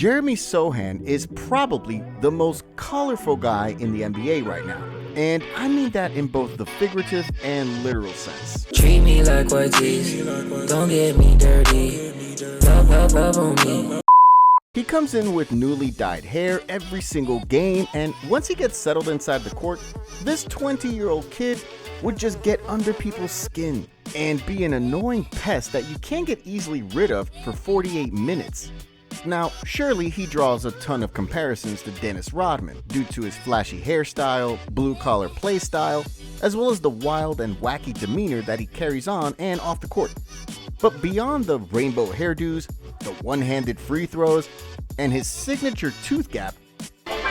Jeremy Sochan is probably the most colorful guy in the NBA right now. And I mean that in both the figurative and literal sense. Treat me like what is, don't get me dirty, love on me. He comes in with newly dyed hair every single game, and once he gets settled inside the court, this 20-year-old kid would just get under people's skin and be an annoying pest that you can't get easily rid of for 48 minutes. Now, surely he draws a ton of comparisons to Dennis Rodman due to his flashy hairstyle, blue-collar play style, as well as the wild and wacky demeanor that he carries on and off the court. But beyond the rainbow hairdos, the one-handed free throws, and his signature tooth gap,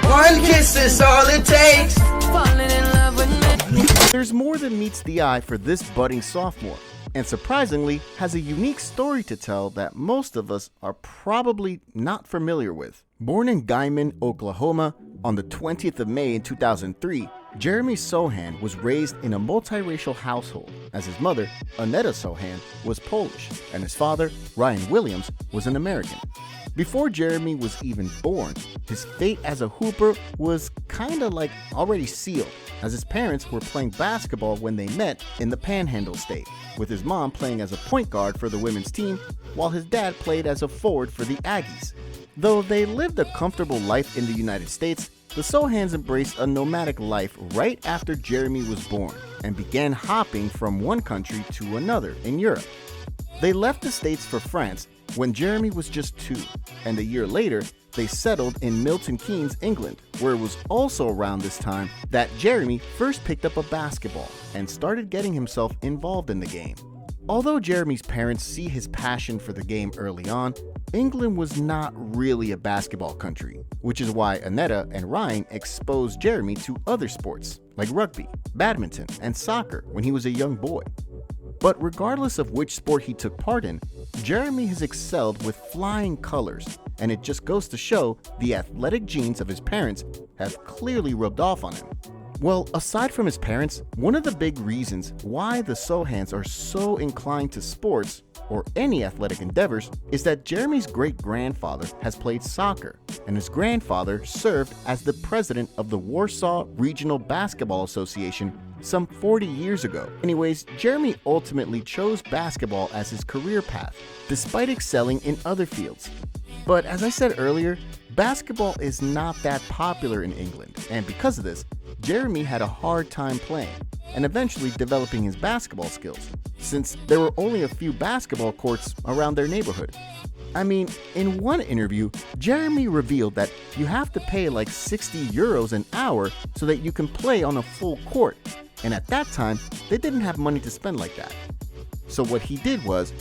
One kiss is all it takes. Falling in love with me. there's more than meets the eye for this budding sophomore, and surprisingly has a unique story to tell that most of us are probably not familiar with. Born in Guymon, Oklahoma on the 20th of May in 2003, Jeremy Sochan was raised in a multiracial household, as his mother, Annetta Sochan, was Polish, and his father, Ryan Williams, was an American. Before Jeremy was even born, his fate as a hooper was kinda like already sealed, as his parents were playing basketball when they met in the Panhandle State, with his mom playing as a point guard for the women's team, while his dad played as a forward for the Aggies. Though they lived a comfortable life in the United States, the Sochans embraced a nomadic life right after Jeremy was born and began hopping from one country to another in Europe. They left the States for France when Jeremy was just 2, and a year later, they settled in Milton Keynes, England, where it was also around this time that Jeremy first picked up a basketball and started getting himself involved in the game. Although Jeremy's parents see his passion for the game early on, England was not really a basketball country, which is why Annetta and Ryan exposed Jeremy to other sports like rugby, badminton, and soccer when he was a young boy. But regardless of which sport he took part in, Jeremy has excelled with flying colors, and it just goes to show the athletic genes of his parents have clearly rubbed off on him. Well, aside from his parents, one of the big reasons why the Sochans are so inclined to sports or any athletic endeavors is that Jeremy's great-grandfather has played soccer, and his grandfather served as the president of the Warsaw Regional Basketball Association some 40 years ago. Anyways, Jeremy ultimately chose basketball as his career path, despite excelling in other fields. But as I said earlier, basketball is not that popular in England, and because of this, Jeremy had a hard time playing and eventually developing his basketball skills, since there were only a few basketball courts around their neighborhood. I mean, in one interview, Jeremy revealed that you have to pay like 60 euros an hour so that you can play on a full court, and at that time, they didn't have money to spend like that. So what he did was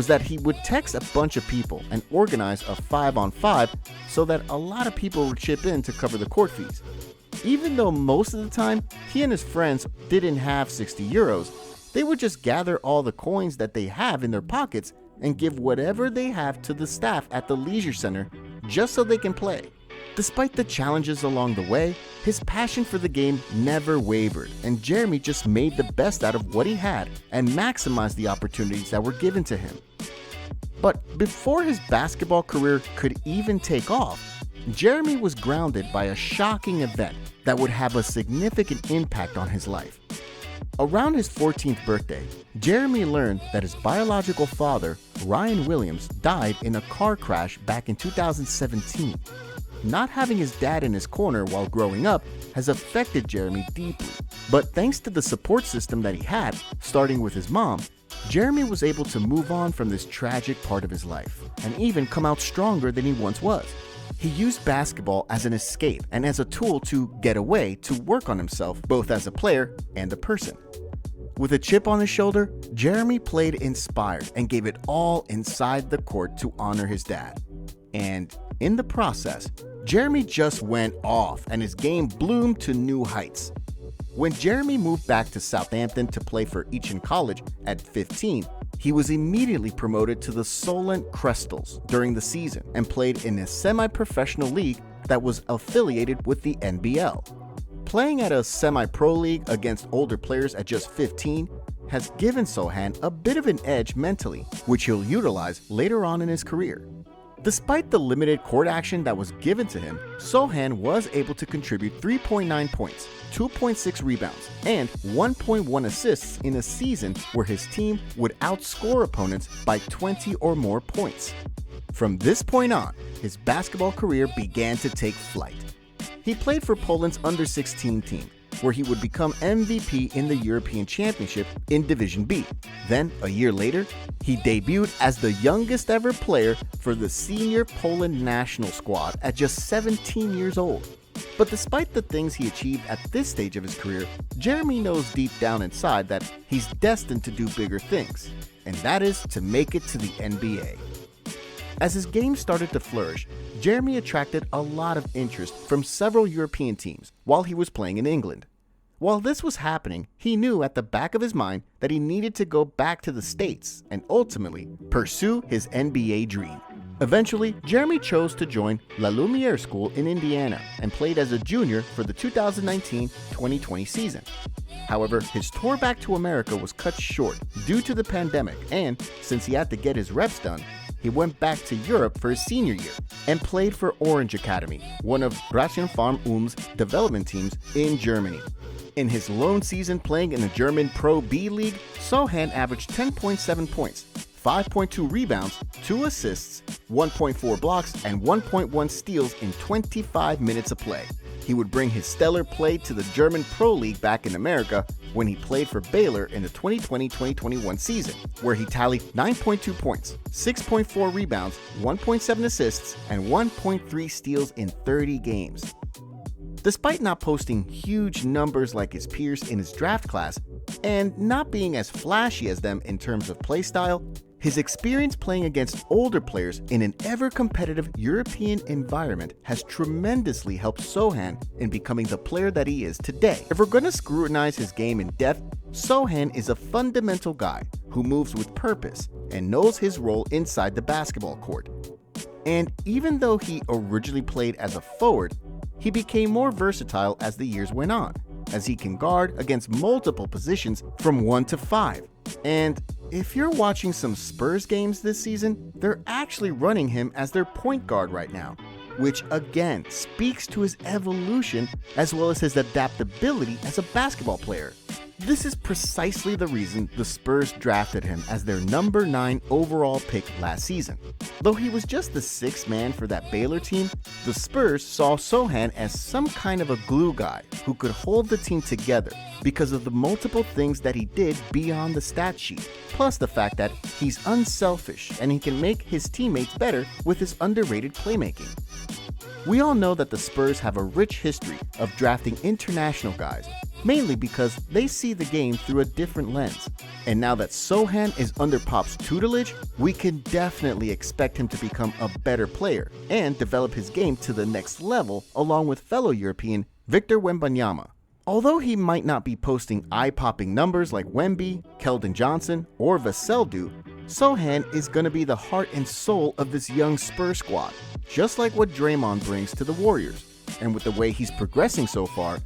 that he would text a bunch of people and organize a 5-on-5 so that a lot of people would chip in to cover the court fees. Even though most of the time, he and his friends didn't have 60 euros, they would just gather all the coins that they have in their pockets and give whatever they have to the staff at the leisure center just so they can play. Despite the challenges along the way, his passion for the game never wavered, and Jeremy just made the best out of what he had and maximized the opportunities that were given to him. But before his basketball career could even take off, Jeremy was grounded by a shocking event that would have a significant impact on his life. Around his 14th birthday, Jeremy learned that his biological father, Ryan Williams, died in a car crash back in 2017. Not having his dad in his corner while growing up has affected Jeremy deeply, but thanks to the support system that he had, starting with his mom, Jeremy was able to move on from this tragic part of his life and even come out stronger than he once was. He used basketball as an escape and as a tool to get away to work on himself, both as a player and a person. With a chip on his shoulder, Jeremy played inspired and gave it all inside the court to honor his dad. And in the process, Jeremy just went off and his game bloomed to new heights. When Jeremy moved back to Southampton to play for Eton College at 15, he was immediately promoted to the Solent Crystals during the season and played in a semi-professional league that was affiliated with the NBL. Playing at a semi-pro league against older players at just 15 has given Sochan a bit of an edge mentally, which he'll utilize later on in his career. Despite the limited court action that was given to him, Sochan was able to contribute 3.9 points, 2.6 rebounds, and 1.1 assists in a season where his team would outscore opponents by 20 or more points. From this point on, his basketball career began to take flight. He played for Poland's under-16 team, where he would become MVP in the European Championship in Division B. Then, a year later, he debuted as the youngest ever player for the senior Poland national squad at just 17 years old. But despite the things he achieved at this stage of his career, Jeremy knows deep down inside that he's destined to do bigger things, and that is to make it to the NBA. As his game started to flourish, Jeremy attracted a lot of interest from several European teams while he was playing in England. While this was happening, he knew at the back of his mind that he needed to go back to the States and ultimately pursue his NBA dream. Eventually, Jeremy chose to join La Lumiere School in Indiana and played as a junior for the 2019-2020 season. However, his tour back to America was cut short due to the pandemic, and since he had to get his reps done, he went back to Europe for his senior year and played for Orange Academy, one of Gratien Farm Ulm's development teams in Germany. In his lone season playing in the German Pro B League, Sochan averaged 10.7 points, 5.2 rebounds, 2 assists, 1.4 blocks, and 1.1 steals in 25 minutes of play. He would bring his stellar play to the German Pro League back in America when he played for Baylor in the 2020-2021 season, where he tallied 9.2 points, 6.4 rebounds, 1.7 assists, and 1.3 steals in 30 games. Despite not posting huge numbers like his peers in his draft class, and not being as flashy as them in terms of play style, his experience playing against older players in an ever-competitive European environment has tremendously helped Sochan in becoming the player that he is today. If we're going to scrutinize his game in depth, Sochan is a fundamental guy who moves with purpose and knows his role inside the basketball court. And even though he originally played as a forward, he became more versatile as the years went on, as he can guard against multiple positions from 1 to 5. And if you're watching some Spurs games this season, they're actually running him as their point guard right now, which again speaks to his evolution as well as his adaptability as a basketball player. This is precisely the reason the Spurs drafted him as their number 9 overall pick last season. Though he was just the 6th man for that Baylor team, the Spurs saw Sochan as some kind of a glue guy who could hold the team together because of the multiple things that he did beyond the stat sheet, plus the fact that he's unselfish and he can make his teammates better with his underrated playmaking. We all know that the Spurs have a rich history of drafting international guys, mainly because they see the game through a different lens. And now that Sochan is under Pop's tutelage, we can definitely expect him to become a better player and develop his game to the next level along with fellow European Victor Wembanyama. Although he might not be posting eye-popping numbers like Wemby, Keldon Johnson, or Vassell do, Sochan is going to be the heart and soul of this young Spurs squad, just like what Draymond brings to the Warriors. And with the way he's progressing so far,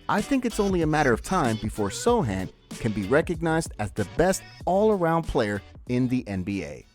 I think it's only a matter of time before Sochan can be recognized as the best all-around player in the NBA.